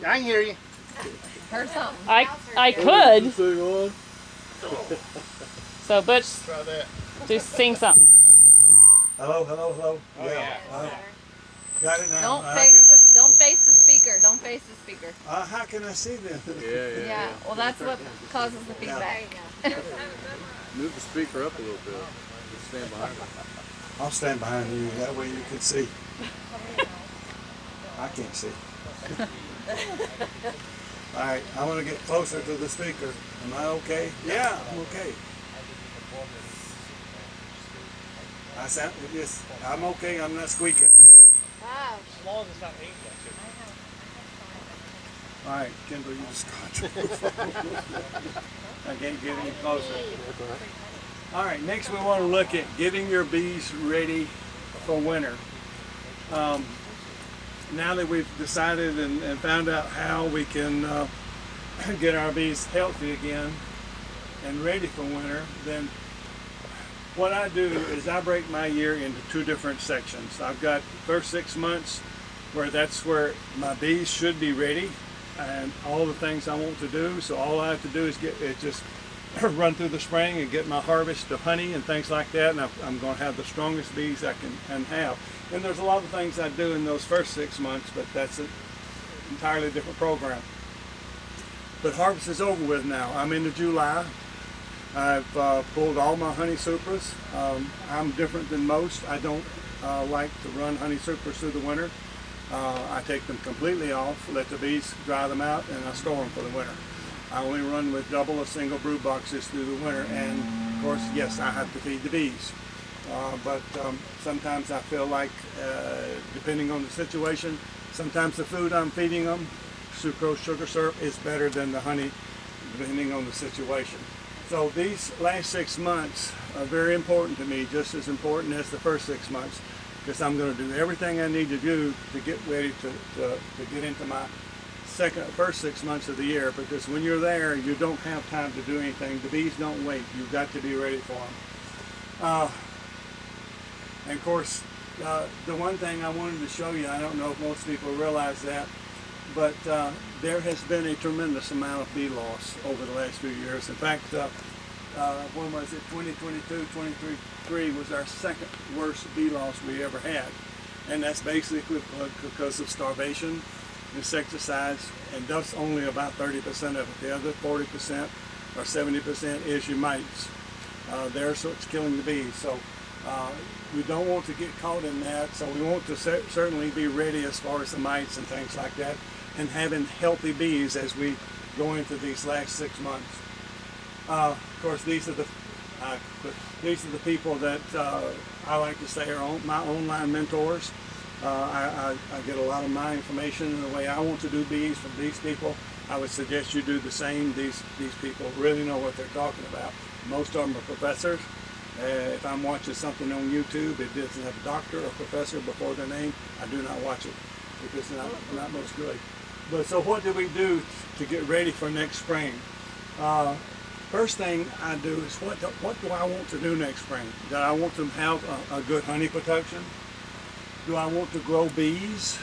I can hear you. Heard something. I could. So Butch, Try that. just sing something. Hello, hello, hello. Oh, yeah. Got it now. Don't face the speaker. Don't face the speaker. How can I see them? Yeah. Well, that's what causes the feedback. Move the speaker up a little bit. Just stand behind it. I'll stand behind you. That way you can see. I can't see. All right, I want to get closer to the speaker. Am I okay? Yeah, I'm okay. I'm okay. I'm not squeaking. Wow. As long as it's not aimed at you. All right, Kendall, you just control. I can't get any closer. All right, next we want to look at getting your bees ready for winter. Now that we've decided and found out how we can get our bees healthy again and ready for winter, then what I do is I break my year into two different sections. I've got first 6 months that's where my bees should be ready and all the things I want to do. So all I have to do is just run through the spring and get my harvest of honey and things like that, and I'm going to have the strongest bees I can have. And there's a lot of things I do in those first 6 months, but that's an entirely different program. But harvest is over with now. I'm into July. I've pulled all my honey supers. I'm different than most. I don't like to run honey supers through the winter. I take them completely off, let the bees dry them out, and I store them for the winter. I only run with double or single brood boxes through the winter, and of course, yes, I have to feed the bees. But sometimes I feel like, depending on the situation, sometimes the food I'm feeding them, sucrose, sugar syrup, is better than the honey, depending on the situation. So these last 6 months are very important to me, just as important as the first 6 months, because I'm going to do everything I need to do to get ready to get into my first 6 months of the year, because when you're there, you don't have time to do anything. The bees don't wait. You've got to be ready for them. And of course, the one thing I wanted to show you, I don't know if most people realize that, but there has been a tremendous amount of bee loss over the last few years. In fact, when was it? 2022, 2023 was our second worst bee loss we ever had. And that's basically because of starvation, insecticides, and that's only about 30% of it. The other 40% or 70% is your mites. So it's killing the bees. So we don't want to get caught in that. So we want to certainly be ready as far as the mites and things like that, and having healthy bees as we go into these last 6 months. Of course, these are the people that I like to say are my online mentors. I get a lot of my information in the way I want to do bees from these people. I would suggest you do the same. These people really know what they're talking about. Most of them are professors. If I'm watching something on YouTube, it doesn't have a doctor or professor before their name, I do not watch it because it's not much good. But so what do we do to get ready for next spring? First thing I do is what do I want to do next spring? Do I want to have a good honey production? Do I want to grow bees?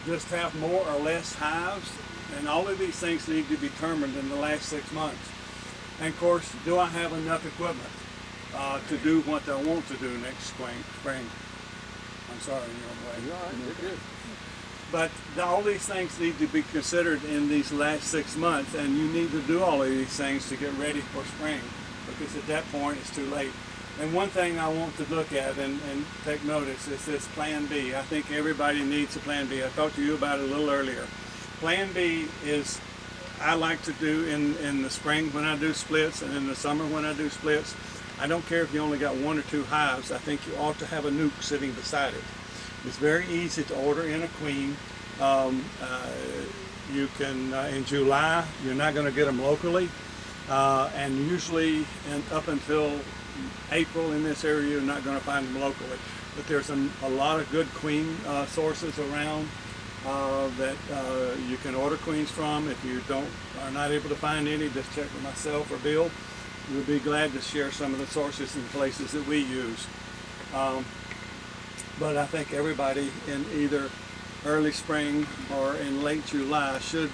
Just have more or less hives? And all of these things need to be determined in the last 6 months. And of course, do I have enough equipment to do what I want to do next spring? I'm sorry, you're on the way. But all these things need to be considered in these last 6 months, and you need to do all of these things to get ready for spring, because at that point it's too late. And one thing I want to look at and take notice is this Plan B. I think everybody needs a Plan B. I talked to you about it a little earlier. Plan B is, I like to do in the spring when I do splits, and in the summer when I do splits. I don't care if you only got 1 or 2 hives. I think you ought to have a nuke sitting beside it. It's very easy to order in a queen. You can, in July, you're not going to get them locally. And usually up until April in this area, you're not going to find them locally. But there's a lot of good queen sources around that you can order queens from. If you are not able to find any, just check with myself or Bill. We'll be glad to share some of the sources and places that we use. But I think everybody in either early spring or in late July should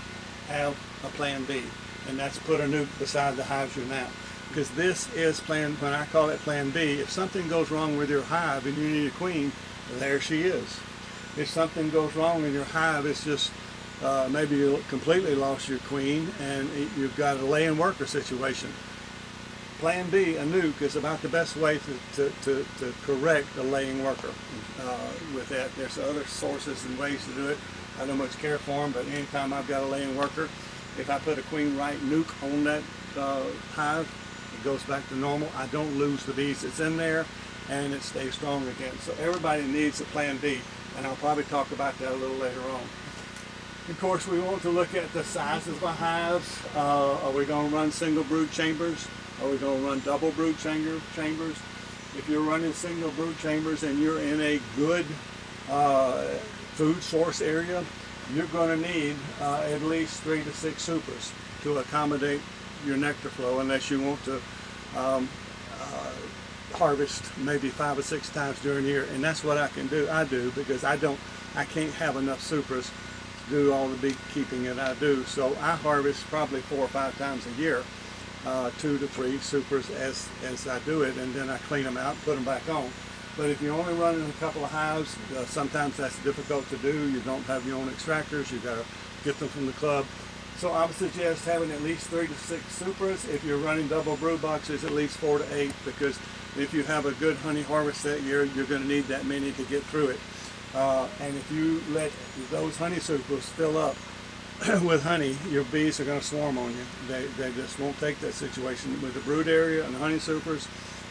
have a plan B, and that's put a nuke beside the hives you're now. Because this is plan, when I call it plan B, if something goes wrong with your hive and you need a queen, there she is. If something goes wrong in your hive, it's just maybe you completely lost your queen and you've got a laying worker situation. Plan B, a nuke, is about the best way to correct a laying worker with that. There's other sources and ways to do it. I don't much care for them, but anytime I've got a laying worker, if I put a queen right nuke on that hive, it goes back to normal. I don't lose the bees that's in there, and it stays strong again. So everybody needs a plan B, and I'll probably talk about that a little later on. Of course, we want to look at the sizes of our hives. Are we going to run single brood chambers? Are we going to run double brood chambers? If you're running single brood chambers and you're in a good food source area, you're going to need at least 3 to 6 supers to accommodate your nectar flow, unless you want to harvest maybe 5 or 6 times during the year. And that's what I can do. I do, because I can't have enough supers to do all the beekeeping that I do. So I harvest probably 4 or 5 times a year, 2 to 3 supers as I do it, and then I clean them out and put them back on. But if you're only running a couple of hives, sometimes that's difficult to do. You don't have your own extractors. You've got to get them from the club. So I would suggest having at least 3 to 6 supers. If you're running double brood boxes, at least 4 to 8, because if you have a good honey harvest that year, you're going to need that many to get through it. And if you let those honey supers fill up with honey, your bees are going to swarm on you. They just won't take that situation. With the brood area and the honey supers,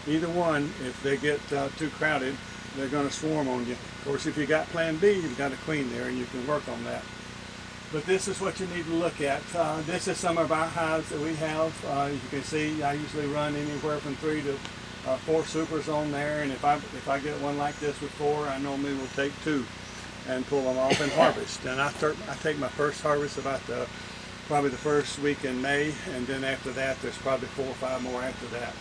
either one, if they get too crowded, they're going to swarm on you. Of course, if you got plan B, you've got a queen there, and you can work on that. But this is what you need to look at. This is some of our hives that we have. You can see I usually run anywhere from 3 to 4 supers on there, and if I get one like this with 4, I normally will take 2 and pull them off and harvest. And I take my first harvest about probably the first week in May, and then after that there's probably 4 or 5 more after that.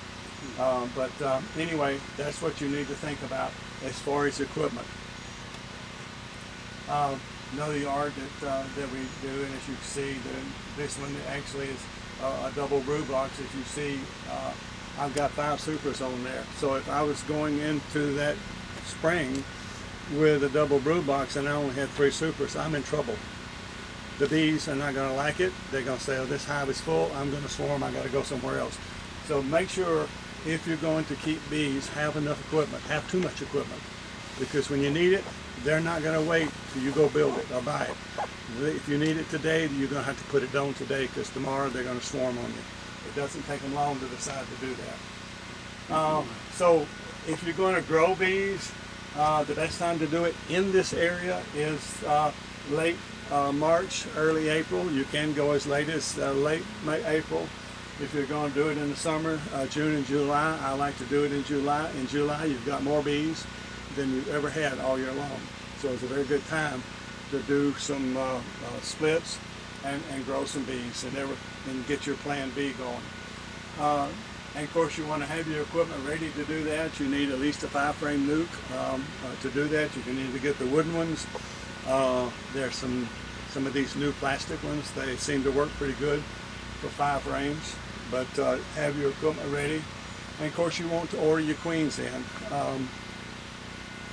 Anyway, that's what you need to think about as far as equipment. Another yard that we do, and as you can see, this one actually is a double brood box. As you see, I've got 5 supers on there. So if I was going into that spring with a double brood box and I only had 3 supers, I'm in trouble. The bees are not going to like it. They're going to say, oh, this hive is full, I'm going to swarm, I got to go somewhere else. So make sure, if you're going to keep bees, have enough equipment. Have too much equipment, because when you need it, they're not going to wait till you go build it or buy it. If you need it today, you're going to have to put it down today, because tomorrow they're going to swarm on you. It doesn't take them long to decide to do that. So if you're going to grow bees, the best time to do it in this area is late March, early April. You can go as late as late April. If you're going to do it in the summer, June and July, I like to do it in July. In July, you've got more bees than you've ever had all year long. So it's a very good time to do some splits and grow some bees and get your plan B going. And of course, you want to have your equipment ready to do that. You need at least a 5-frame nuke to do that. You can either get the wooden ones. There's some of these new plastic ones. They seem to work pretty good for 5 frames. But have your equipment ready. And of course, you want to order your queens in.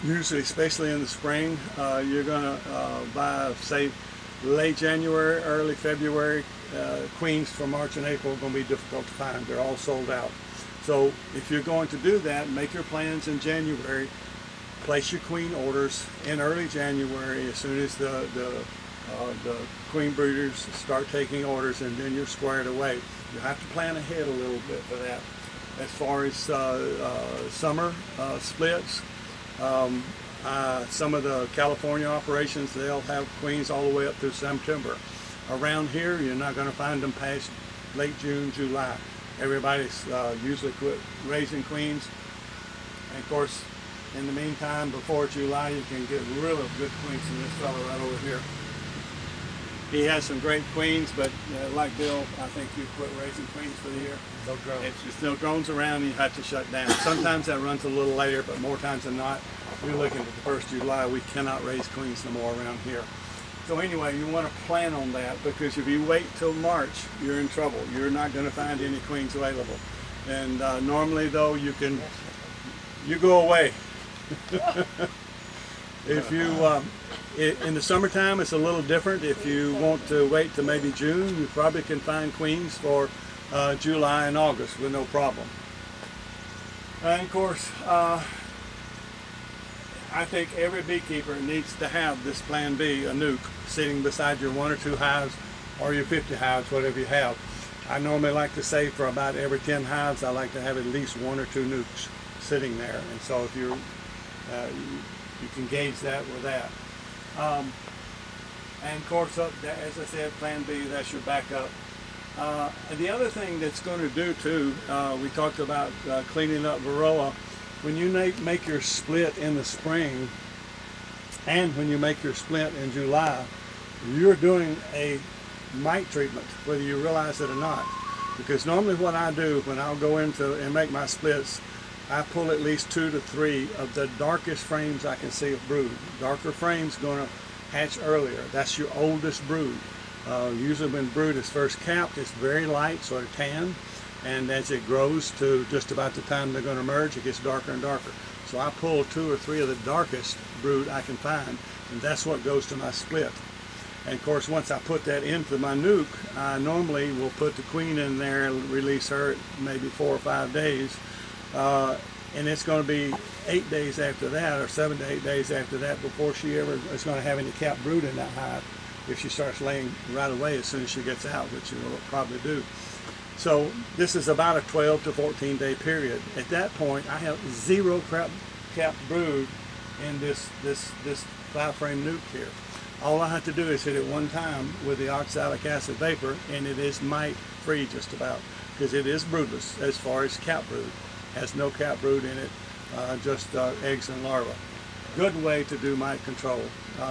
Usually, especially in the spring, you're going to buy, say, late January, early February. Queens for March and April are going to be difficult to find. They're all sold out. So if you're going to do that, make your plans in January. Place your queen orders in early January as soon as the queen breeders start taking orders, and then you're squared away. You have to plan ahead a little bit for that. As far as summer splits, some of the California operations, they'll have queens all the way up through September. Around here, you're not going to find them past late June, July. Everybody's usually quit raising queens. And of course, in the meantime, before July, you can get really good queens from this fellow right over here. He has some great queens, but like Bill, I think you quit raising queens for the year. No drones. If there's no drones around, you have to shut down. Sometimes that runs a little later, but more times than not, you're looking at the 1st of July, we cannot raise queens no more around here. So anyway, you want to plan on that, because if you wait till March, you're in trouble. You're not going to find any queens available. And normally though, you go away. If you, in the summertime, it's a little different. If you want to wait till maybe June, you probably can find queens for July and August with no problem. And of course, I think every beekeeper needs to have this Plan B, a nuke, sitting beside your 1 or 2 hives or your 50 hives, whatever you have. I normally like to say for about every 10 hives, I like to have at least 1 or 2 nukes sitting there. And so if you're, you can gauge that with that. And of course, as I said, Plan B, that's your backup. And the other thing that's going to do too, we talked about cleaning up varroa. When you make your split in the spring, and when you make your split in July, you're doing a mite treatment, whether you realize it or not. Because normally what I do when I'll go into and make my splits, I pull at least 2 to 3 of the darkest frames I can see of brood. Darker frames going to hatch earlier. That's your oldest brood. Usually when brood is first capped, it's very light, sort of tan. And as it grows to just about the time they're going to emerge, it gets darker and darker. So I pull 2 or 3 of the darkest brood I can find, and that's what goes to my split. And of course, once I put that into my nuke, I normally will put the queen in there and release her at maybe 4 or 5 days. And it's going to be 8 days after that, or 7 to 8 days after that, before she ever is going to have any capped brood in that hive, if she starts laying right away as soon as she gets out, which she will probably do. So this is about a 12 to 14 day period. At that point, I have 0 capped brood in this 5-frame nuke here. All I have to do is hit it 1 time with the oxalic acid vapor, and it is mite free just about, because it is broodless as far as cap brood. Has no cap brood in it, just eggs and larvae. Good way to do mite control.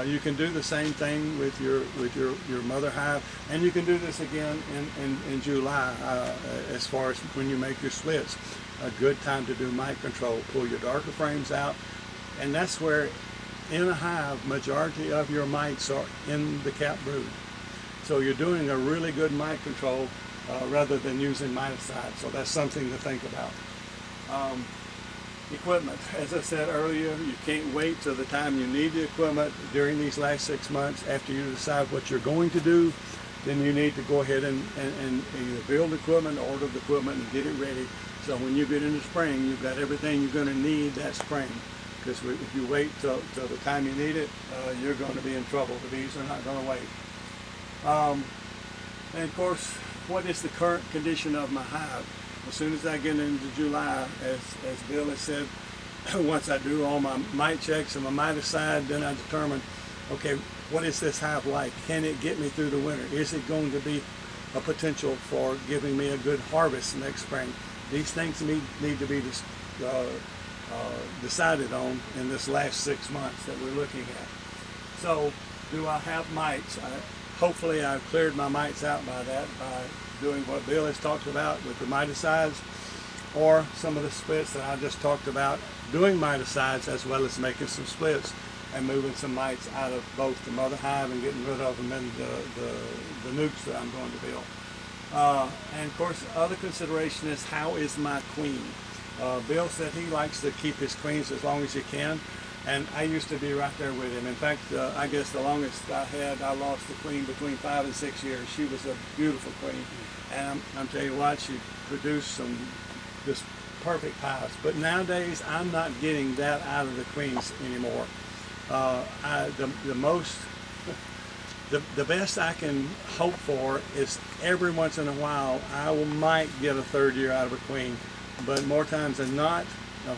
You can do the same thing with your mother hive, and you can do this again in July as far as when you make your splits. A good time to do mite control. Pull your darker frames out, and that's where in a hive majority of your mites are in the cap brood. So you're doing a really good mite control rather than using miticide. So that's something to think about. Equipment. As I said earlier, you can't wait till the time you need the equipment during these last 6 months. After you decide what you're going to do, then you need to go ahead and either build equipment, order the equipment, and get it ready. So when you get into spring, you've got everything you're going to need that spring. Because if you wait till the time you need it, you're going to be in trouble. The bees are not going to wait. And of course, what is the current condition of my hive? As soon as I get into July, as Bill has said, once I do all my mite checks and my miticide, then I determine, okay, what is this hive like? Can it get me through the winter? Is it going to be a potential for giving me a good harvest next spring? These things need to be decided on in this last 6 months that we're looking at. So, do I have mites? Hopefully I've cleared my mites out by doing what Bill has talked about with the miticides, or some of the splits that I just talked about, doing miticides as well as making some splits and moving some mites out of both the mother hive and getting rid of them in the nukes that I'm going to build. And of course, other consideration is, how is my queen? Bill said he likes to keep his queens as long as he can, and I used to be right there with him. In fact, I guess the longest I lost the queen between 5 and 6 years. She was a beautiful queen, and I'm telling you what, she produced some just perfect hives. But nowadays, I'm not getting that out of the queens anymore. The best I can hope for is every once in a while I might get a 3rd year out of a queen, but more times than not,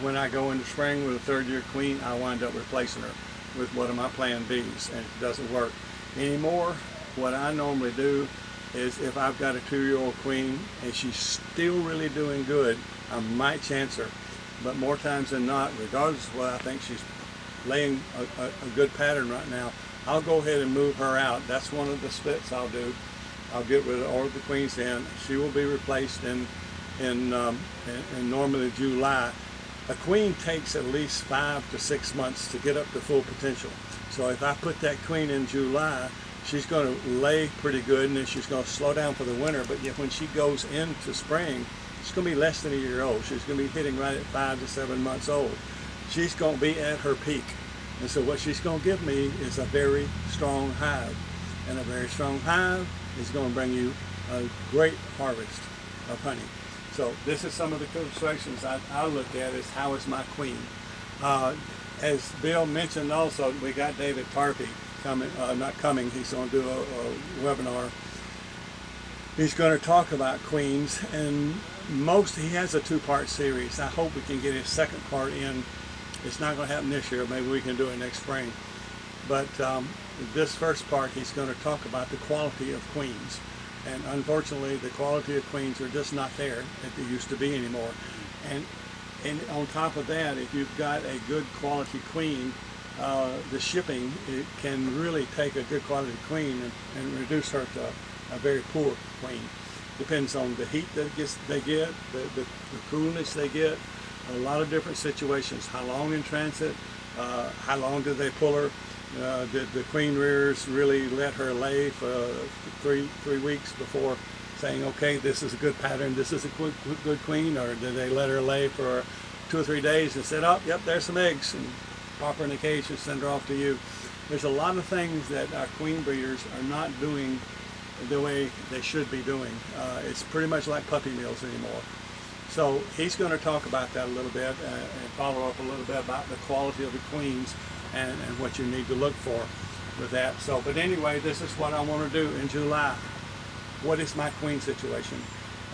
when I go into spring with a 3rd year queen, I wind up replacing her with one of my Plan Bs, and it doesn't work anymore. What I normally do is, if I've got a 2-year-old queen and she's still really doing good, I might chance her. But more times than not, regardless of what I think she's laying a good pattern right now, I'll go ahead and move her out. That's one of the splits I'll do. I'll get rid of all of the queens in. She will be replaced in normally July. A queen takes at least 5 to 6 months to get up to full potential. So if I put that queen in July, she's going to lay pretty good, and then she's going to slow down for the winter. But yet when she goes into spring, she's going to be less than a year old. She's going to be hitting right at 5 to 7 months old. She's going to be at her peak. And so what she's going to give me is a very strong hive. And a very strong hive is going to bring you a great harvest of honey. So this is some of the considerations I look at is how is my queen. As Bill mentioned also, we got David Tarpey coming, not coming, he's going to do a webinar. He's going to talk about queens, and he has a 2-part series. I hope we can get his second part in. It's not going to happen this year, maybe we can do it next spring. But this first part, he's going to talk about the quality of queens. And unfortunately, the quality of queens are just not there that they used to be anymore. And on top of that, if you've got a good quality queen, the shipping, it can really take a good quality queen and reduce her to a very poor queen. Depends on the heat that they get, the coolness they get, a lot of different situations. How long in transit, how long do they pull her? Did the queen rearers really let her lay for three weeks before saying, okay, this is a good pattern, this is a good queen? Or did they let her lay for 2 or 3 days and said, oh, yep, there's some eggs, and pop her in a cage and send her off to you? There's a lot of things that our queen breeders are not doing the way they should be doing. It's pretty much like puppy mills anymore. So he's going to talk about that a little bit and follow up a little bit about the quality of the queens and what you need to look for with that. So, but anyway, this is what I want to do in July. What is my queen situation?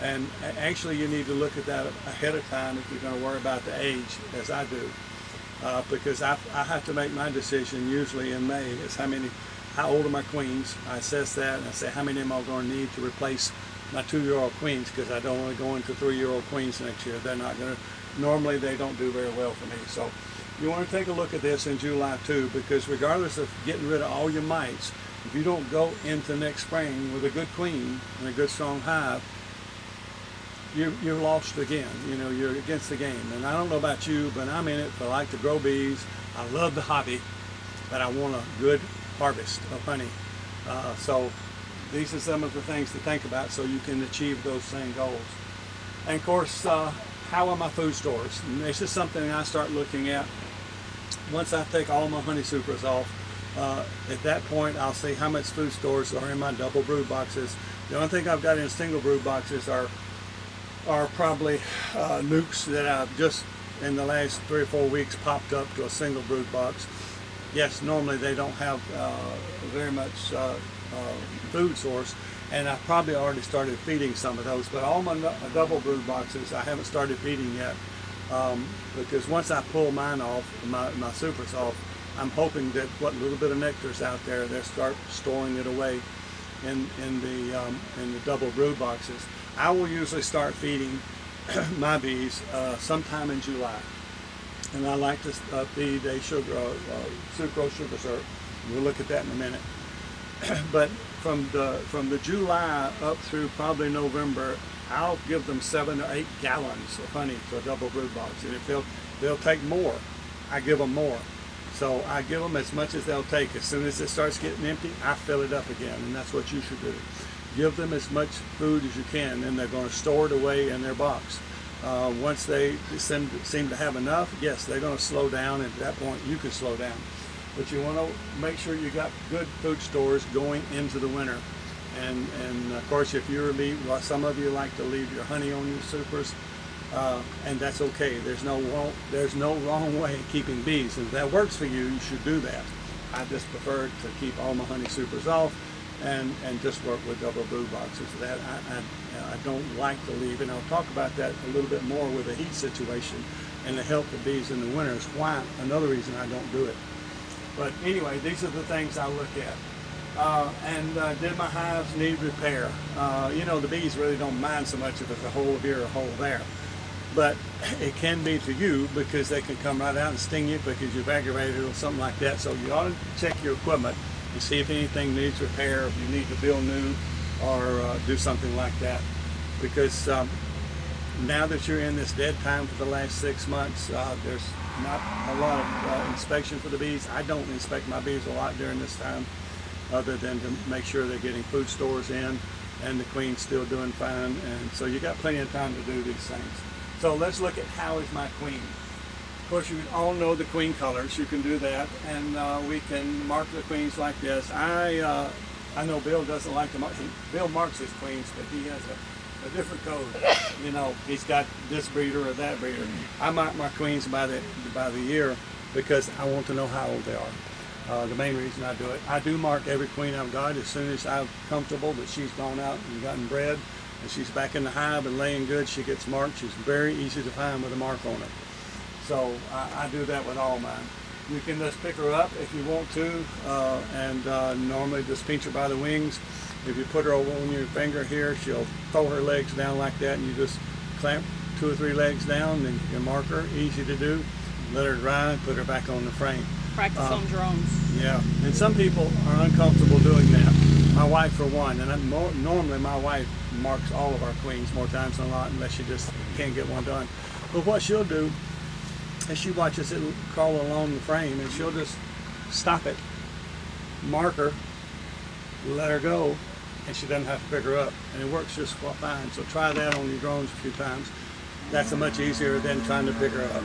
And actually you need to look at that ahead of time if you're going to worry about the age, as I do. Because I have to make my decision usually in May is how old are my queens. I assess that and I say how many am I going to need to replace my 2-year-old queens, because I don't want to go into 3-year-old queens next year. They're not going to, normally they don't do very well for me. So you want to take a look at this in July too, because regardless of getting rid of all your mites, if you don't go into next spring with a good queen and a good strong hive, you're lost again. You know, you're against the game. And I don't know about you, but I'm in it. I like to grow bees. I love the hobby, but I want a good harvest of honey. So these are some of the things to think about so you can achieve those same goals. And of course, how are my food stores? And this is something I start looking at once I take all my honey supers off. At that point, I'll see how much food stores are in my double brood boxes. The only thing I've got in single brood boxes are probably nukes that I've just in the last 3 or 4 weeks popped up to a single brood box. Yes, normally they don't have very much food source, and I've probably already started feeding some of those, but all my double brood boxes I haven't started feeding yet, because once I pull mine off, my supers off, I'm hoping that what little bit of nectar's out there, they'll start storing it away in the double brood boxes. I will usually start feeding my bees sometime in July, and I like to feed a sucrose sugar syrup. We'll look at that in a minute. But from the July up through probably November, I'll give them 7 or 8 gallons of honey to a double brood box, and if they'll take more, I give them more. So I give them as much as they'll take. As soon as it starts getting empty, I fill it up again, and that's what you should do. Give them as much food as you can, and they're going to store it away in their box. Once they seem to have enough, yes, they're going to slow down, and at that point you can slow down. But you want to make sure you got good food stores going into the winter. And of course, if you're some of you like to leave your honey on your supers, and that's okay. There's no wrong way of keeping bees. If that works for you, you should do that. I just prefer to keep all my honey supers off and just work with double brood boxes. That I don't like to leave, and I'll talk about that a little bit more with the heat situation and the health of bees in the winter is why another reason I don't do it. But anyway, these are the things I look at. Did my hives need repair? You know, the bees really don't mind so much if it's a hole here or a hole there. But it can be to you, because they can come right out and sting you because you've aggravated or something like that. So you ought to check your equipment and see if anything needs repair, if you need to build new or do something like that. Because now that you're in this dead time for the last 6 months, there's not a lot of inspection for the bees. I don't inspect my bees a lot during this time, other than to make sure they're getting food stores in and the queen's still doing fine. And so you got plenty of time to do these things. So let's look at how is my queen. Of course, you all know the queen colors. You can do that, and we can mark the queens like this. I know Bill doesn't like to mark. Bill marks his queens, but he has a different code. You know, he's got this breeder or that breeder. I mark my queens by the year because I want to know how old they are. The main reason I do it. I do mark every queen I've got as soon as I'm comfortable that she's gone out and gotten bred and she's back in the hive and laying good. She gets marked. She's very easy to find with a mark on it. So I do that with all mine. You can just pick her up if you want to, and normally just pinch her by the wings. If you put her over on your finger here, she'll throw her legs down like that, and you just clamp 2 or 3 legs down, and you can mark her. Easy to do. Let her dry and put her back on the frame. Practice on drones. Yeah, and some people are uncomfortable doing that. My wife, for one, and normally my wife marks all of our queens more times than not, unless she just can't get one done. But what she'll do is she watches it crawl along the frame, and she'll just stop it, mark her, let her go, and she doesn't have to pick her up, and it works just fine. So try that on your drones a few times. That's much easier than trying to pick her up.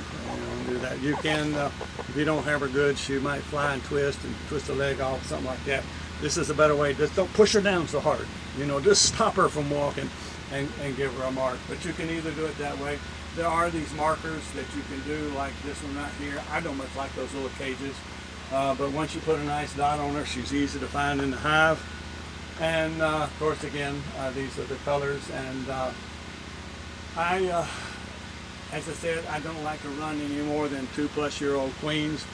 Do that. You can, if you don't have her good, she might fly and twist a leg off, something like that. This is a better way. Just don't push her down so hard. You know, just stop her from walking and give her a mark. But you can either do it that way. There are these markers that you can do, like this one right here. I don't much like those little cages, but once you put a nice dot on her, she's easy to find in the hive. And of course, again, these are the colors. And as I said, I don't like to run any more than 2+-year-old queens.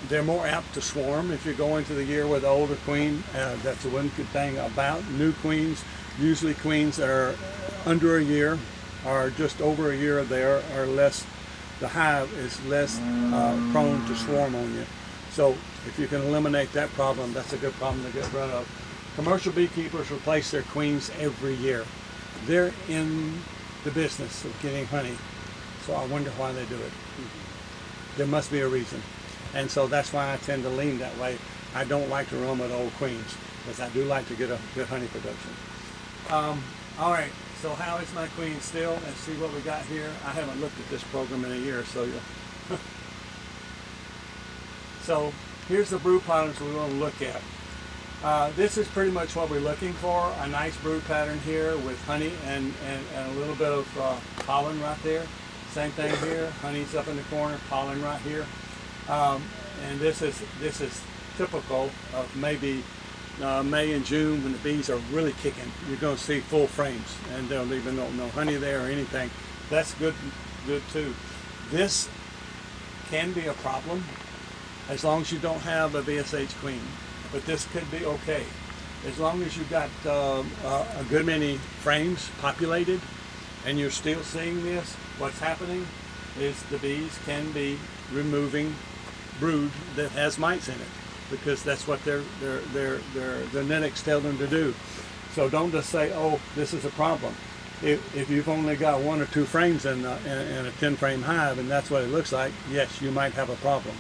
They're more apt to swarm if you go into the year with an older queen. That's the one good thing about new queens. Usually queens that are under a year or just over a year there are less, the hive is less prone to swarm on you. So if you can eliminate that problem, that's a good problem to get rid of. Commercial beekeepers replace their queens every year. They're in the business of getting honey, so I wonder why they do it. There must be a reason, and so that's why I tend to lean that way. I don't like to run with old queens because I do like to get a good honey production. All right, so how is my queen still? Let's see what we got here. I haven't looked at this program in a year, so you'll so here's the brood patterns we want to look at. This is pretty much what we're looking for, a nice brood pattern here with honey and a little bit of pollen right there. Same thing here, honey's up in the corner, pollen right here. And this is typical of maybe May and June when the bees are really kicking. You're going to see full frames and they'll even no honey there or anything. That's good too. This can be a problem as long as you don't have a VSH queen. But this could be okay. As long as you've got a good many frames populated and you're still seeing this, what's happening is the bees can be removing brood that has mites in it because that's what their genetics tell them to do. So don't just say, oh, this is a problem. If you've only got 1 or 2 frames in a 10-frame hive and that's what it looks like, yes, you might have a problem.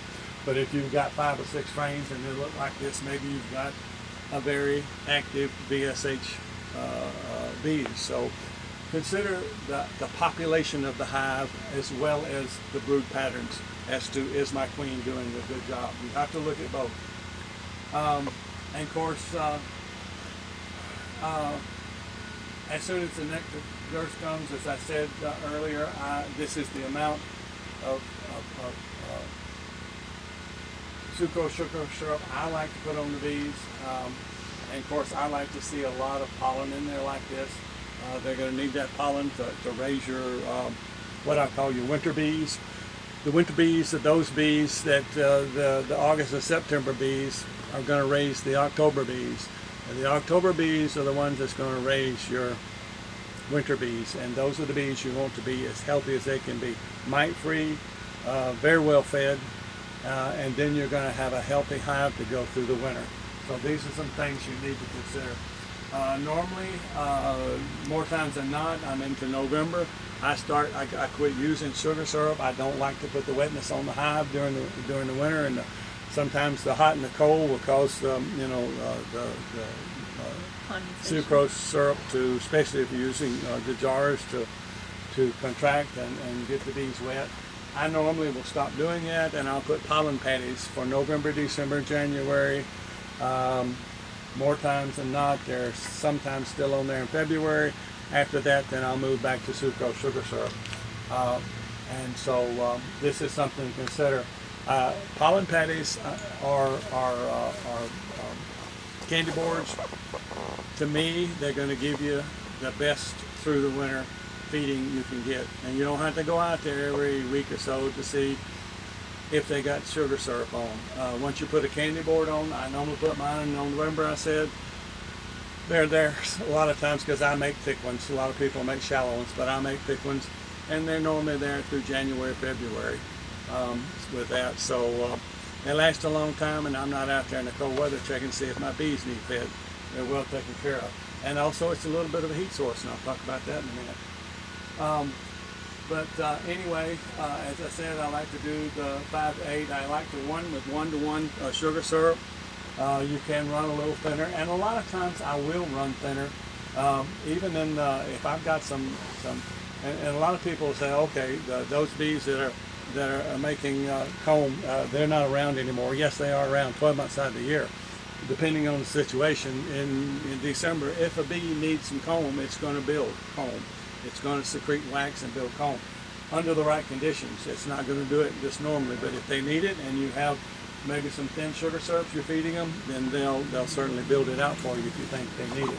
But if you've got 5 or 6 frames and they look like this, maybe you've got a very active VSH bees. So consider the population of the hive as well as the brood patterns as to is my queen doing a good job. You have to look at both. And of course, as soon as the nectar burst comes, as I said earlier, this is the amount of sucrose sugar syrup I like to put on the bees, and of course I like to see a lot of pollen in there like this. They're going to need that pollen to raise your what I call your winter bees. The winter bees are those bees that the August and September bees are going to raise the October bees, and the October bees are the ones that's going to raise your winter bees, and those are the bees you want to be as healthy as they can be, mite free, very well fed. And then you're going to have a healthy hive to go through the winter. So these are some things you need to consider. Normally, more times than not, I'm into November. I quit using sugar syrup. I don't like to put the wetness on the hive during the winter, and sometimes the hot and the cold will cause the sucrose syrup to, especially if you're using the jars, to contract and get the bees wet. I normally will stop doing that, and I'll put pollen patties for November, December, January. More times than not, they're sometimes still on there in February. After that, then I'll move back to sucrose sugar syrup. And so this is something to consider. Pollen patties are candy boards. To me, they're going to give you the best through the winter feeding you can get. And you don't have to go out there every week or so to see if they got sugar syrup on. Once you put a candy board on, I normally put mine in November, I said. They're there a lot of times because I make thick ones. A lot of people make shallow ones, but I make thick ones. And they're normally there through January, February with that. So they last a long time, and I'm not out there in the cold weather checking to see if my bees need fed. They're well taken care of. And also it's a little bit of a heat source, and I'll talk about that in a minute. Anyway, as I said, I like to do the 5 to 8. I like the one with 1-to-1 sugar syrup. You can run a little thinner, and a lot of times I will run thinner, even in if I've got some and a lot of people say, okay, those bees that are making comb, they're not around anymore. Yes, they are around 12 months out of the year, depending on the situation. In December, if a bee needs some comb, it's going to build comb. It's going to secrete wax and build comb under the right conditions. It's not going to do it just normally, but if they need it and you have maybe some thin sugar syrups you're feeding them, then they'll certainly build it out for you if you think they need it.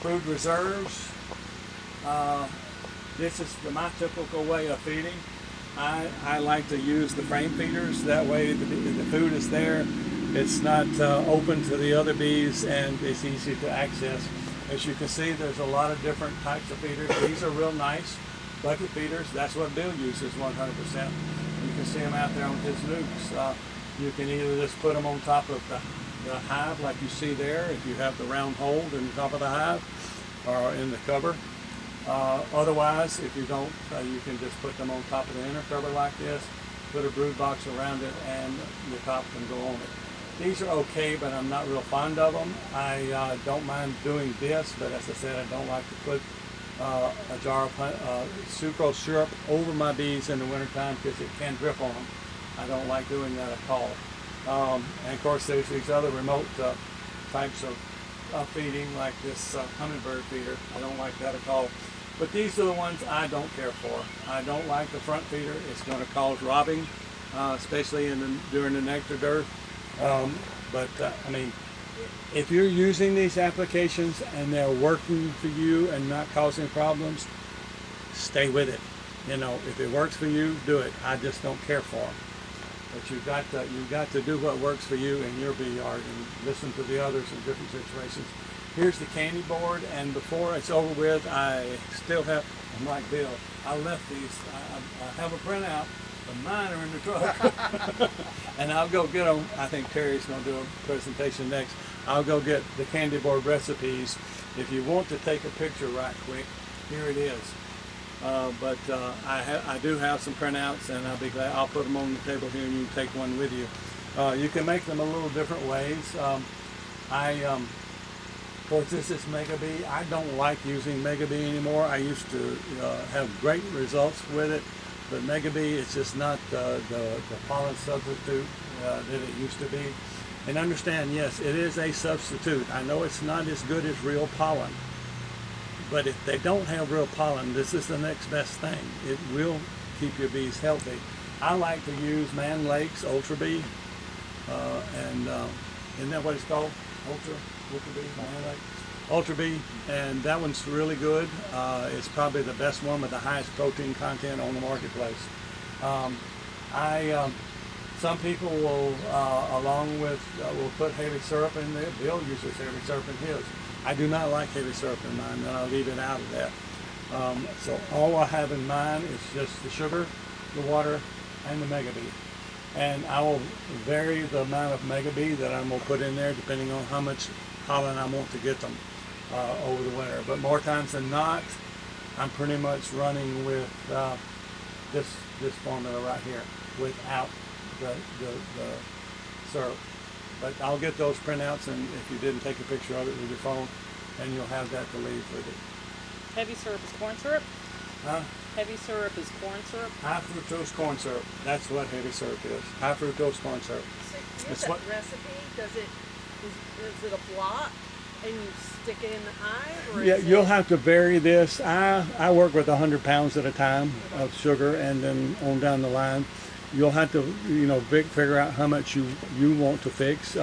Food reserves. This is my typical way of feeding. I like to use the frame feeders. That way the food is there. It's not open to the other bees, and it's easy to access. As you can see, there's a lot of different types of feeders. These are real nice bucket feeders. That's what Bill uses 100%. You can see them out there on his nukes. You can either just put them on top of the hive like you see there, if you have the round hole in the top of the hive or in the cover. Otherwise, if you don't, you can just put them on top of the inner cover like this, put a brood box around it, and the top can go on it. These are okay, but I'm not real fond of them. I don't mind doing this, but as I said, I don't like to put a jar of sucrose syrup over my bees in the wintertime because it can drip on them. I don't like doing that at all. And of course, there's these other remote types of feeding, like this hummingbird feeder. I don't like that at all. But these are the ones I don't care for. I don't like the front feeder. It's going to cause robbing, especially during the nectar dearth. I mean, if you're using these applications and they're working for you and not causing problems, stay with it. You know, if it works for you, do it. I just don't care for them. But you've got to do what works for you in your bee yard and listen to the others in different situations. Here's the candy board, and before it's over with, I still have, I'm like Bill, I left these, I have a printout, but mine are in the truck. And I'll go get them. I think Terry's going to do a presentation next. I'll go get the candy board recipes. If you want to take a picture right quick, here it is. I do have some printouts, and I'll be glad. I'll put them on the table here, and you can take one with you. You can make them a little different ways. Of course, this is Mega Bee. I don't like using Mega Bee anymore. I used to have great results with it, but Mega Bee is just not the pollen substitute that it used to be. And understand, yes, it is a substitute. I know it's not as good as real pollen, but if they don't have real pollen, this is the next best thing. It will keep your bees healthy. I like to use Man Lake's Ultra Bee, and isn't that what it's called? Ultra Bee, Man Lake. Ultra Bee, and that one's really good. It's probably the best one with the highest protein content on the marketplace. Some people will, along with, will put heavy syrup in there. Bill uses heavy syrup in his. I do not like heavy syrup in mine, and I'll leave it out of that. So all I have in mine is just the sugar, the water, and the Mega Bee. and I will vary the amount of mega bee that I'm going to put in there depending on how much pollen I want to get them over the winter. But more times than not, I'm pretty much running with this formula right here without the syrup. But I'll get those printouts, and if you didn't take a picture of it with your phone, and you'll have that to leave with it. Heavy syrup is corn syrup? Huh? Heavy syrup is corn syrup? High fructose corn syrup. That's what heavy syrup is. High fructose corn syrup. So here's It's that what- recipe. Is it a block and you stick it in the hive? Or Yeah, is you'll it, have to vary this. I work with 100 pounds at a time of sugar, and then on down the line, you'll have to figure out how much you want to fix.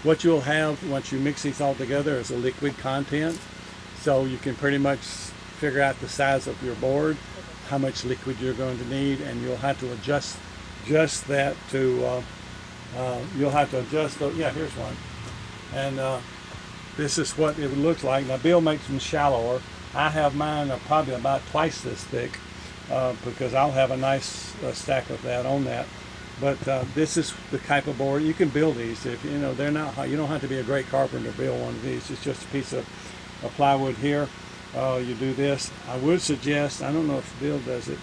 What you'll have once you mix these all together is a liquid content, so you can pretty much figure out the size of your board, how much liquid you're going to need, and you'll have to adjust that to. You'll have to adjust. Here's one, and this is what it looks like. Now Bill makes them shallower. I have mine probably about twice this thick because I'll have a nice stack of that on that. But this is the type of board you can build these. If they're not, you don't have to be a great carpenter to build one of these. It's just a piece of plywood here. You do this. I would suggest. I don't know if Bill does it.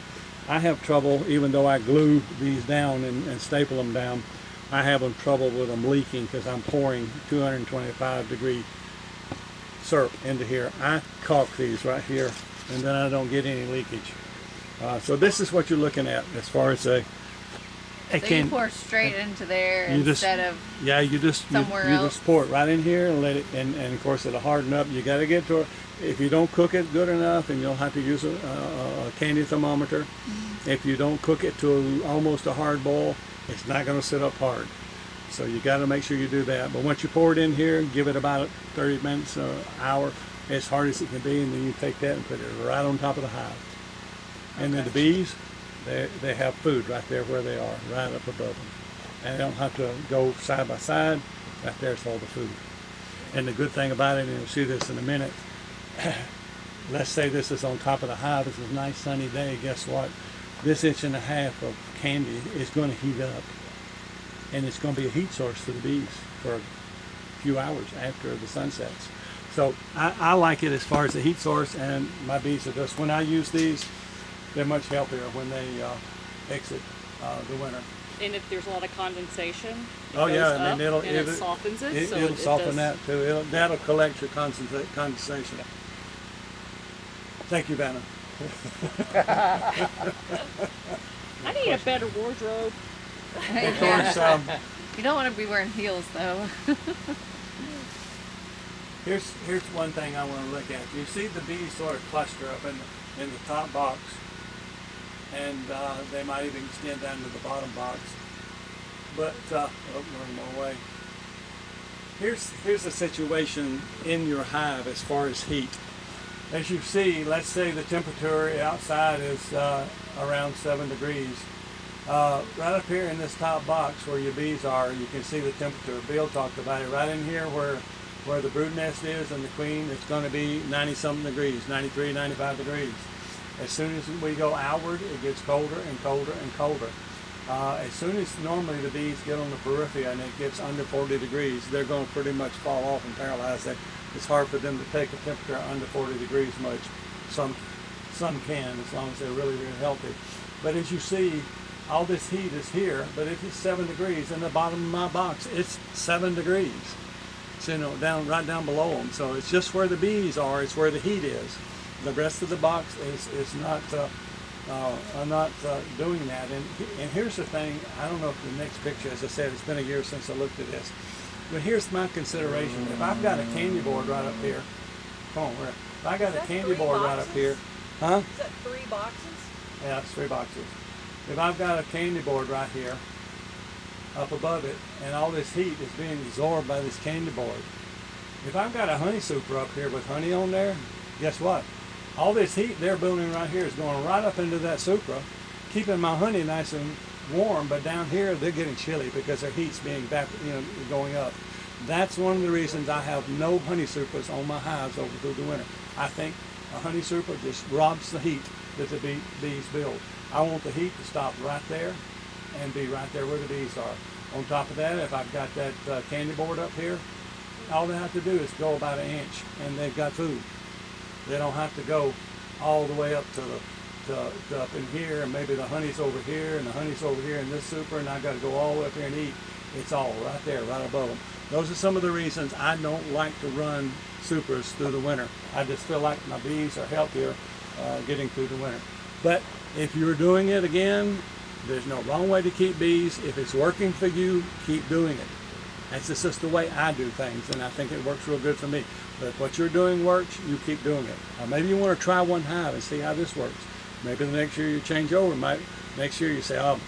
I have trouble, even though I glue these down and staple them down. I have trouble with them leaking because I'm pouring 225 degree syrup into here. I caulk these right here, and then I don't get any leakage. So this is what you're looking at as far as a So you pour straight into there you just- instead of you somewhere else. just pour it right in here and let it, and of course it'll harden up. You got to get to it. If you don't cook it good enough, and you'll have to use a candy thermometer. If you don't cook it to almost a hard boil, it's not going to sit up hard. So you got to make sure you do that. But once you pour it in here, give it about 30 minutes or an hour, as hard as it can be, and then you take that and put it right on top of the hive. And then the bees, they have food right there where they are, right up above them. And they don't have to go side by side. Right there's all the food. And the good thing about it, and you'll see this in a minute, let's say this is on top of the hive. It's a nice sunny day. Guess what? This 1.5 inches of candy is going to heat up. And it's going to be a heat source to the bees for a few hours after the sun sets. So I like it as far as the heat source, and my bees are just, when I use these, they're much healthier when they exit the winter. And if there's a lot of condensation, it Oh goes yeah, up, and it softens it. So it'll soften does, that too. That'll collect your condensation. Thank you, Vanna. I need a better wardrobe. Of course, You don't want to be wearing heels though. here's one thing I want to look at. You see the bees sort of cluster up in the top box, and they might even extend down to the bottom box. But one more way. Here's the situation in your hive as far as heat. As you see, let's say the temperature outside is around 7 degrees. Right up here in this top box where your bees are, you can see the temperature. Bill talked about it. Right in here where the brood nest is and the queen, it's going to be 90-something degrees, 93, 95 degrees. As soon as we go outward, it gets colder and colder and colder. As soon as normally the bees get on the periphery and it gets under 40 degrees, they're going to pretty much fall off and paralyze. It's hard for them to take a temperature under 40 degrees much. Some can, as long as they're really, really healthy. But as you see, all this heat is here, but if it's 7 degrees in the bottom of my box, it's 7 degrees. So, right down below them. So it's just where the bees are, it's where the heat is. The rest of the box is not doing that. And here's the thing, I don't know if the next picture, as I said, it's been a year since I looked at this. But here's my consideration. If I've got a candy board right up here, come on, if I got a candy board right up here, huh? Is that 3 boxes? Yeah, it's 3 boxes. If I've got a candy board right here, up above it, and all this heat is being absorbed by this candy board, if I've got a honey super up here with honey on there, guess what? All this heat they're building right here is going right up into that supra, keeping my honey nice and warm, but down here they're getting chilly because their heat's being going up. That's one of the reasons I have no honey supers on my hives over through the winter. I think a honey super just robs the heat that the bees build. I want the heat to stop right there, and be right there where the bees are. On top of that, if I've got that candy board up here, all they have to do is go about 1 inch and they've got food. They don't have to go all the way up to up in here, and maybe the honey's over here and the honey's over here in this super, and I've got to go all the way up here and eat. It's all right there, right above them. Those are some of the reasons I don't like to run supers through the winter. I just feel like my bees are healthier getting through the winter. But if you're doing it again, there's no wrong way to keep bees. If it's working for you, keep doing it. That's just the way I do things, and I think it works real good for me. But if what you're doing works, you keep doing it. Maybe you want to try one hive and see how this works. Maybe the next year you change over. Next year you say, oh,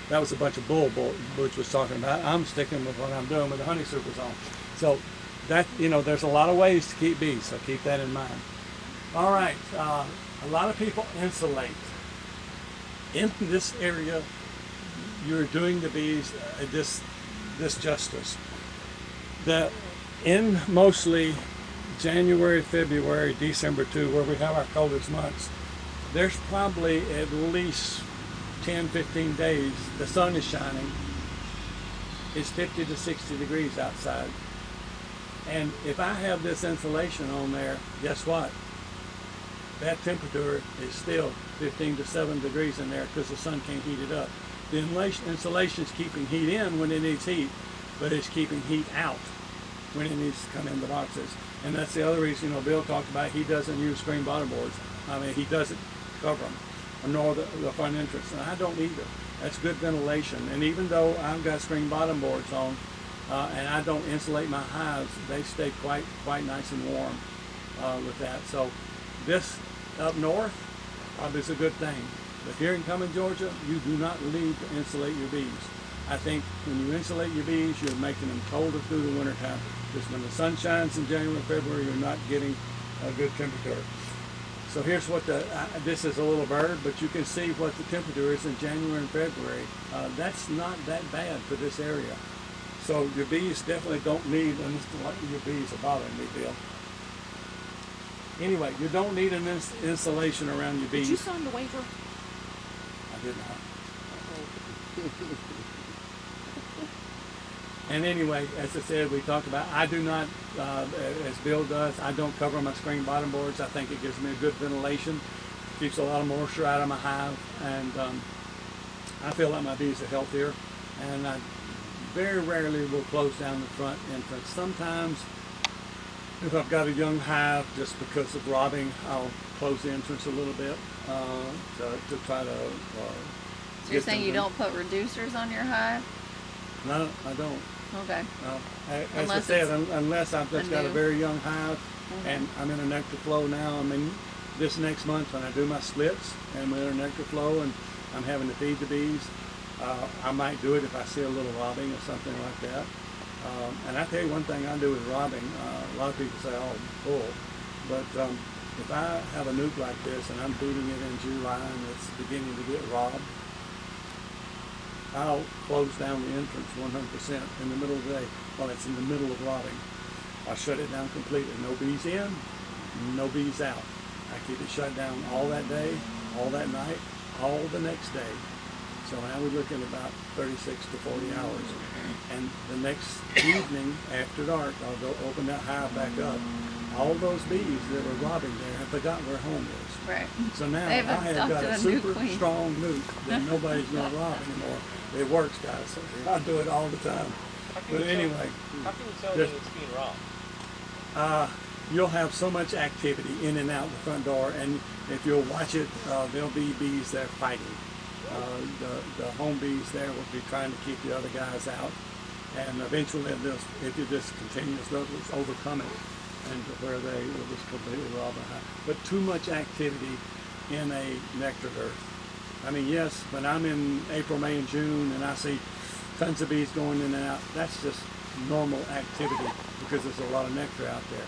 that was a bunch of bull Butch was talking about. I'm sticking with what I'm doing with the honey supers on. So that, there's a lot of ways to keep bees, so keep that in mind. All right, a lot of people insulate. In this area, you're doing the bees this justice. That in mostly January, February, December too, where we have our coldest months, there's probably at least 10, 15 days the sun is shining. It's 50 to 60 degrees outside. And if I have this insulation on there, guess what? That temperature is still 15 to 7 degrees in there because the sun can't heat it up. The insulation is keeping heat in when it needs heat, but it's keeping heat out when it needs to come in the boxes. And that's the other reason, Bill talked about he doesn't use screen bottom boards. He doesn't cover them, nor the front entrance. And I don't either. That's good ventilation. And even though I've got screen bottom boards on, and I don't insulate my hives, they stay quite nice and warm with that. So this up north is a good thing. But here in Cumming, Georgia, you do not need to insulate your bees. I think when you insulate your bees, you're making them colder through the winter time. Because when the sun shines in January, February, you're not getting a good temperature. So here's what this is a little bird, but you can see what the temperature is in January and February. That's not that bad for this area. So your bees definitely don't need, your bees are bothering me, Bill. Anyway, you don't need an insulation around your bees. Did you sign the waiver? I did not. And anyway, as I said, we talked about, I do not, as Bill does, I don't cover my screen bottom boards. I think it gives me a good ventilation, keeps a lot of moisture out of my hive, and I feel like my bees are healthier. And I very rarely will close down the front entrance. Sometimes, if I've got a young hive, just because of robbing, I'll close the entrance a little bit to try to. So you're saying you don't put reducers on your hive? No, I don't. Okay. As I said, unless I've just got a very young hive, and I'm in a nectar flow now. I mean, this next month when I do my splits and we're in a nectar flow and I'm having to feed the bees, I might do it if I see a little robbing or something like that. And I tell you one thing I do with robbing, a lot of people say, oh, bull. But if I have a nuke like this and I'm feeding it in July and it's beginning to get robbed, I'll close down the entrance 100% in the middle of the day while it's in the middle of robbing. I'll shut it down completely. No bees in, no bees out. I keep it shut down all that day, all that night, all the next day. So now we're looking at about 36 to 40 hours. And the next evening after dark, I'll go open that hive back up. All those bees that were robbing there have forgotten where home is. Right. So now I have got a super strong nuke that nobody's going to rob anymore. It works, guys. I do it all the time. But anyway. How can you tell when it's being robbed? You'll have so much activity in and out the front door, and if you'll watch it, there'll be bees there fighting. The home bees there will be trying to keep the other guys out, and eventually, if it just continues, they'll just overcome it, and to where they will just completely rob the hive. But too much activity in a nectar earth. I mean, yes, when I'm in April, May, and June, and I see tons of bees going in and out, that's just normal activity because there's a lot of nectar out there.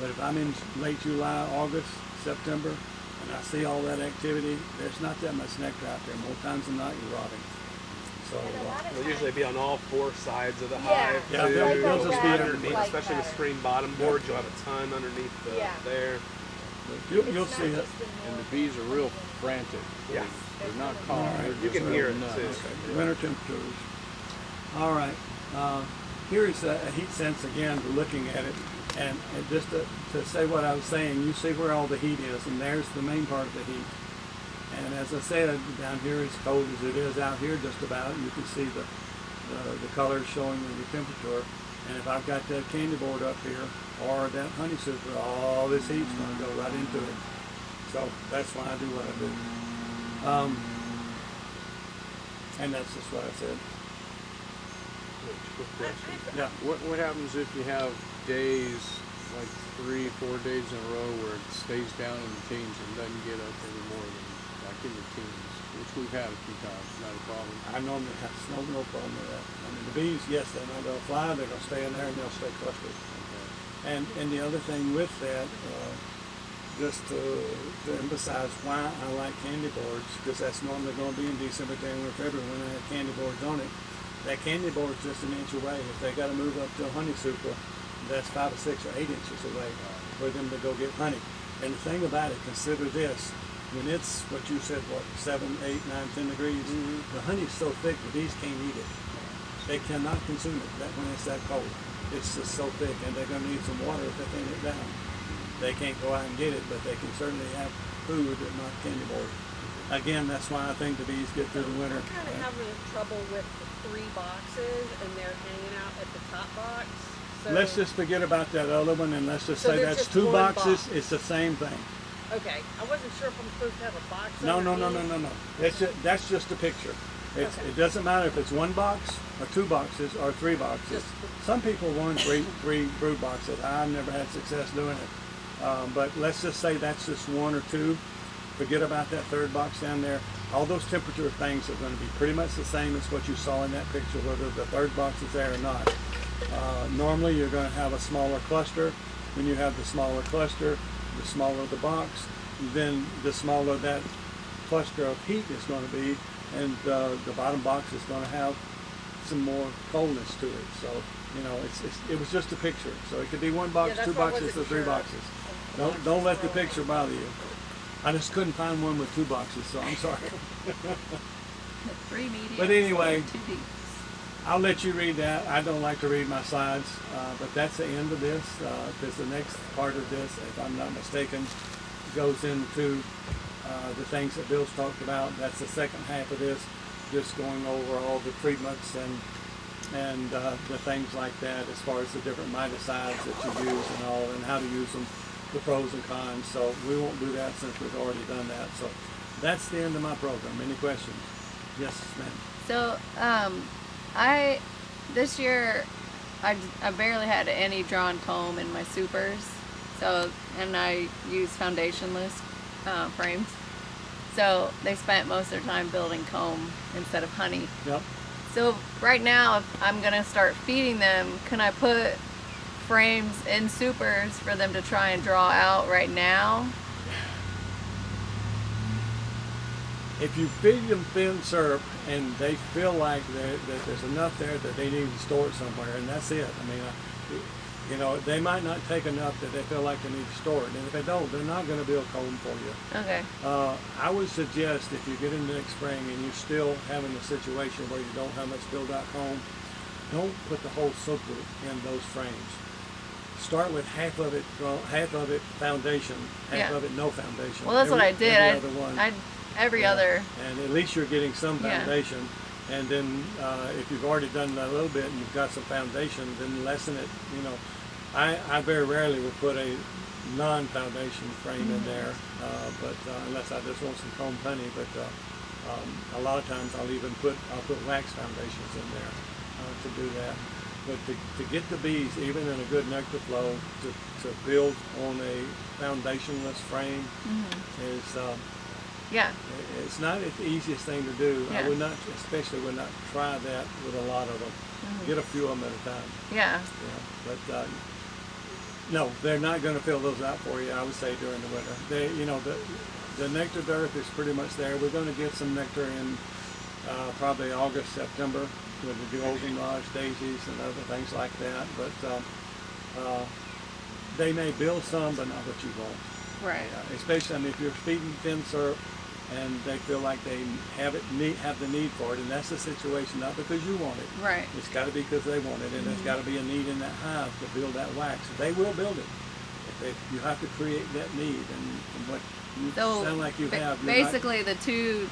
But if I'm in late July, August, September, and I see all that activity, there's not that much nectar out there. More times than not, you're robbing. So they'll usually be on all four sides of the hive. Yeah, too. they'll just be underneath, like especially with screen bottom boards. You'll have a ton underneath there. You'll see it. And the bees are real frantic. Yeah. They're not calm. All right. They're You just can hear real it, nuts. too. Okay. Winter temperatures. All right. Here is a heat sense again, looking at it. And just to say what I was saying, you see where all the heat is, and there's the main part of the heat. And as I said, down here as cold as it is out here just about, you can see the colors showing the temperature. And if I've got that candy board up here, or that honey super, all this heat's going to go right into it. So that's why I do what I do. And that's just what I said. Yeah. What happens if you have days, like 3-4 days in a row, where it stays down in the teens and doesn't get up any more than like in the teens, which we've had a few times, not a problem. I normally have no problem with that. I mean, the bees, yes, they're not going to fly. They're going to stay in there and they'll stay clustered. Okay. And the other thing with that, just to emphasize why I like candy boards, because that's normally going to be in December, January, February when I have candy boards on it. That candy board's just an inch away. If they got to move up to a honey super, that's 5 or 6 or 8 inches away for them to go get honey. And the thing about it, consider this. When it's what you said, 7, 8, 9, 10 degrees, the honey's so thick the bees can't eat it. They cannot consume it when it's that cold. It's just so thick, and they're going to need some water if they thin it down. They can't go out and get it, but they can certainly have food and not candy board. Again, that's why I think the bees get through the winter. We're kind of having trouble with the 3 boxes, and they're hanging out at the top box. So Let's just forget about that other one, and let's just So say there's that's just 2 one boxes. box. It's the same thing. Okay, I wasn't sure if I'm supposed to have a box. No. underneath. That's just a picture. Okay. It doesn't matter if it's 1 box or 2 boxes or 3 boxes. Some people want three brood boxes. I've never had success doing it. But let's just say that's just 1 or 2. Forget about that 3rd box down there. All those temperature things are going to be pretty much the same as what you saw in that picture, whether the 3rd box is there or not. Normally you're going to have a smaller cluster. When you have the smaller cluster, the smaller the box, then the smaller that cluster of heat is going to be, and the bottom box is going to have some more coldness to it. So, you know, it was just a picture. So it could be 1 box, Yeah, that's 2 why I boxes, or wasn't 3 sure. boxes. Don't let the picture bother you. I just couldn't find one with 2 boxes, so I'm sorry. 3 mediums. But anyway, 2 deeps. I'll let you read that. I don't like to read my slides, but that's the end of this, because the next part of this, if I'm not mistaken, goes into the things that Bill's talked about. That's the second half of this, just going over all the treatments and the things like that, as far as the different miticides that you use and all, and how to use them, the pros and cons. So we won't do that since we've already done that. So that's the end of my program. Any questions? Yes, ma'am. So, this year, I barely had any drawn comb in my supers. So, and I use foundationless frames. So they spent most of their time building comb instead of honey. Yep. So right now, if I'm gonna start feeding them, can I put frames in supers for them to try and draw out right now? If you feed them thin syrup and they feel like that there's enough there that they need to store it somewhere, and that's it. I mean, you know, they might not take enough that they feel like they need to store it, and if they don't, they're not going to build comb for you. Okay. I would suggest if you get into next spring and you're still having a situation where you don't have much build out comb, don't put the whole super in those frames. Start with half of it foundation, half of it no foundation. Well, that's what I did. Every other one. Every other. And at least you're getting some Yeah. foundation. And then if you've already done that a little bit and you've got some foundation, then lessen it. You know, I very rarely will put a non-foundation frame in there, but unless I just want some combed honey. But a lot of times I'll put wax foundations in there to do that. But to get the bees, even in a good nectar flow, to build on a foundationless frame is Yeah. it's not the easiest thing to do. Yeah. I would not try that with a lot of them. Get a few of them at a time. Yeah. Yeah. But no, they're not going to fill those out for you, I would say, during the winter. The nectar dearth is pretty much there. We're going to get some nectar in probably August, September with the goldenrod daisies and other things like that. But they may build some, but not what you want. Right. Especially, I mean, if you're feeding thin syrup and they feel like they have the need for it, and that's the situation, not because you want it. Right. It's got to be because they want it, and there's got to be a need in that hive to build that wax. They will build it. You have to create that need, and what you sound like you have. Basically, the 2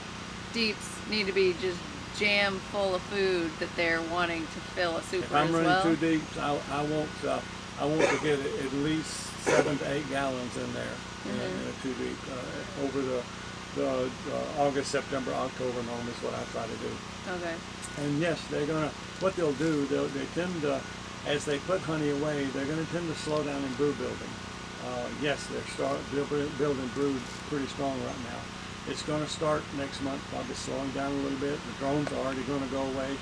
deeps need to be just jam full of food that they're wanting to fill a super If I'm as running well. 2 deeps, I want to get at least 7 to 8 gallons in there in a 2 deep over the August, September, October norm is what I try to do. Okay. And yes, what they'll do, they tend to, as they put honey away, they're going to tend to slow down in brood building. Yes, they're building brood pretty strong right now. It's going to start next month, probably slowing down a little bit. The drones are already going to go away.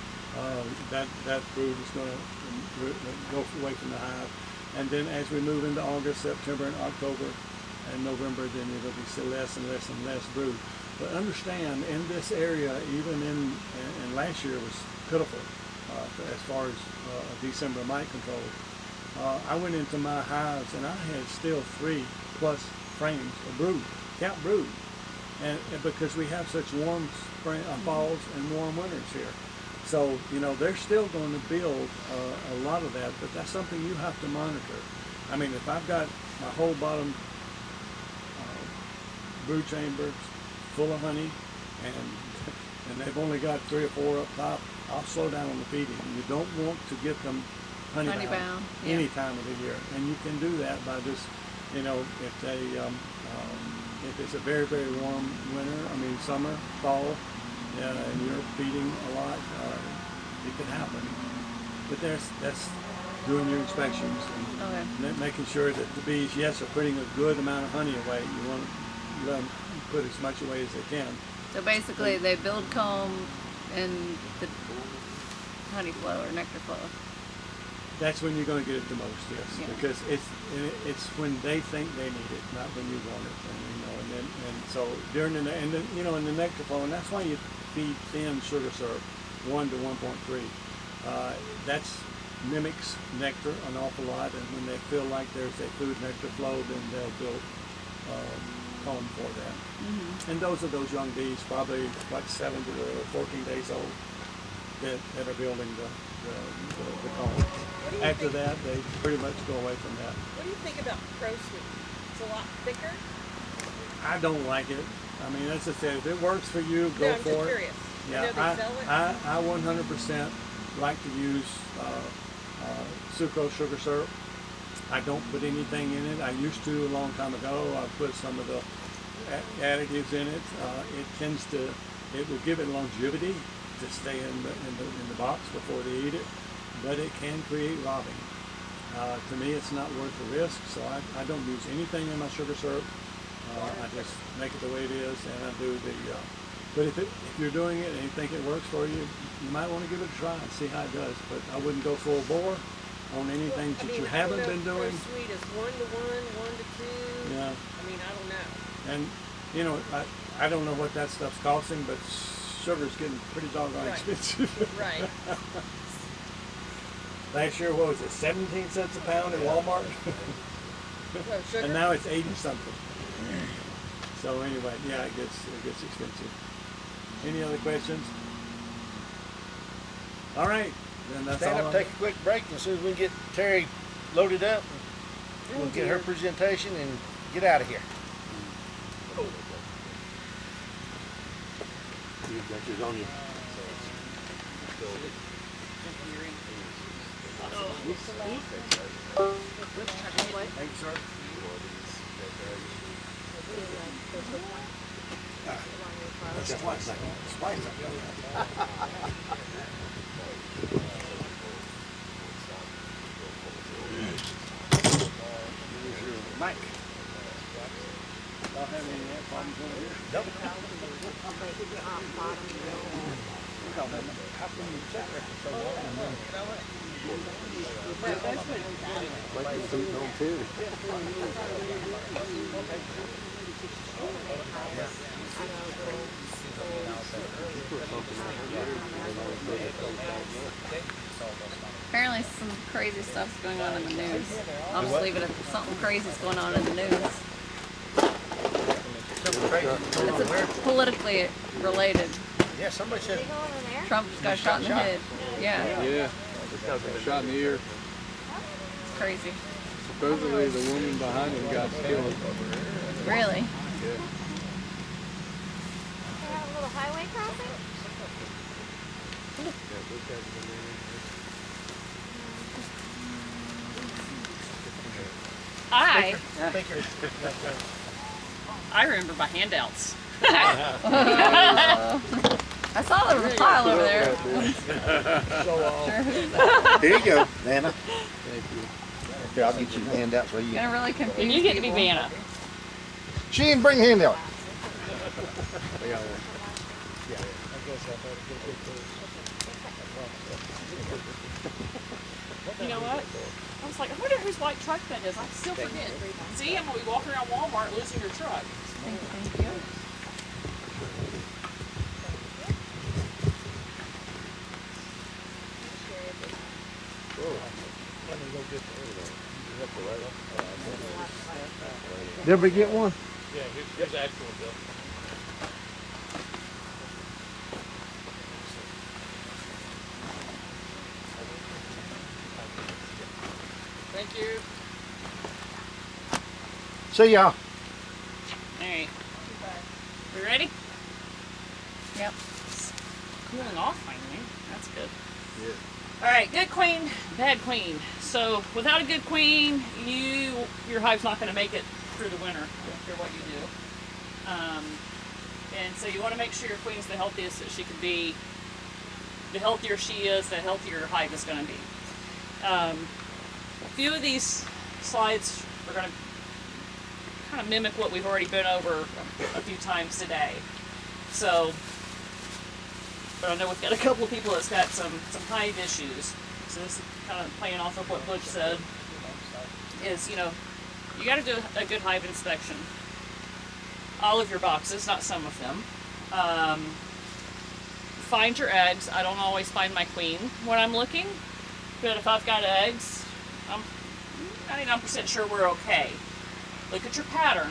That brood is going to go away from the hive. And then as we move into August, September, and October, and November, then it'll be still less and less and less brood. But understand, in this area, even in last year was pitiful as far as December mite control. I went into my hives and I had still 3+ frames of brood, count brood, and because we have such warm spring, falls and warm winters here. So, they're still going to build a lot of that, but that's something you have to monitor. I mean, if I've got my whole bottom brood chambers full of honey, and they've only got 3 or 4 up top, I'll slow down on the feeding. You don't want to get them honey bound any time of the year, and you can do that by just, if it's a very, very warm winter, summer, fall, and you're feeding a lot, it can happen. But that's doing your inspections and making sure that the bees, yes, are putting a good amount of honey away. You want to let them put as much away as they can. So basically, they build comb and the honey flow or nectar flow. That's when you're going to get it the most, yes, because it's when they think they need it, not when you want it, and so during in the nectar flow, and that's why you feed thin sugar syrup, 1 to 1.3. That's mimics nectar an awful lot, and when they feel like there's a food nectar flow, then they'll build comb for that. And those are those young bees, probably like 7 to 14 days old, that are building the comb. After that, they pretty much go away from that. What do you think about pro sweet? It's a lot thicker. I don't like it. I mean, as I said, if it works for you, go I'm for just it. curious. Yeah, I know they sell it. I 100% like to use sucrose sugar syrup. I don't put anything in it. I used to a long time ago. I put some of the additives in it. It will give it longevity to stay in the box before they eat it, but it can create robbing. To me, it's not worth the risk, so I don't use anything in my sugar syrup. I just make it the way it is, and I do the. But if you're doing it and you think it works for you, you might want to give it a try and see how it does. But I wouldn't go full bore on anything that you haven't been doing. Pro sweet is 1 to 1, 1 to 2. Yeah. I don't know. And I don't know what that stuff's costing, but sugar's getting pretty doggone expensive. Right. Last year, what was it, 17 cents a pound at Walmart? Well, sugar? And now it's 80 something. So anyway, yeah, it gets expensive. Any other questions? All right, then that's Stand all. up, take a quick break, and as soon as we get Terry loaded up, we'll get her presentation and get out of here. You got yours on you. Thank you, sir. Just 1 second. Spice Mike. Don't have any problems over here? Nope. How come you check it so long? Apparently some crazy stuff's going on in the news. I'll just leave it at something crazy's going on in the news. Crazy. It's politically related. Yeah, somebody said Trump just got shot in the head. Yeah, Yeah. Shot in the ear. it's crazy. Supposedly the woman behind him got killed. Really? Yeah. They have a little highway crossing? I remember my handouts. I saw there was a pile over there. Here you go, Nana. Thank you. Here, I'll get you the handouts while you. Gonna really confuse And you get to be people. Vanna. She didn't bring the handout. I got one. You know what? I was like, I wonder whose white truck that is. I still forget. See, I'm gonna be walking around Walmart losing your truck. Thank you. Did everybody get one? Thank you. See y'all. Alright. We ready? Yep. Cooling off finally. That's good. Yeah. Alright, good queen, bad queen. So without a good queen, your hive's not going to make it through the winter. I don't care what you do. And so you want to make sure your queen's the healthiest that she can be. The healthier she is, the healthier your hive is going to be. A few of these slides are going to kind of mimic what we've already been over a few times today. So, but I know we've got a couple of people that's got some hive issues. So this is kind of playing off of what Butch said. Is, you got to do a good hive inspection. All of your boxes, not some of them. Find your eggs. I don't always find my queen when I'm looking, but if I've got eggs, I'm 99% sure we're okay. Look at your pattern.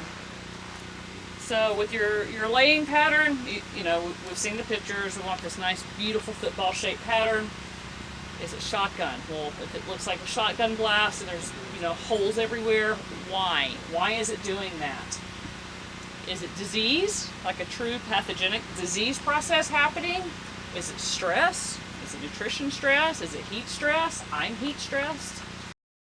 So with your laying pattern, we've seen the pictures. We want this nice, beautiful football-shaped pattern. Is it shotgun? Well, if it looks like a shotgun blast and there's holes everywhere, why? Why is it doing that? Is it disease, like a true pathogenic disease process happening? Is it stress? Is it nutrition stress? Is it heat stress? I'm heat stressed.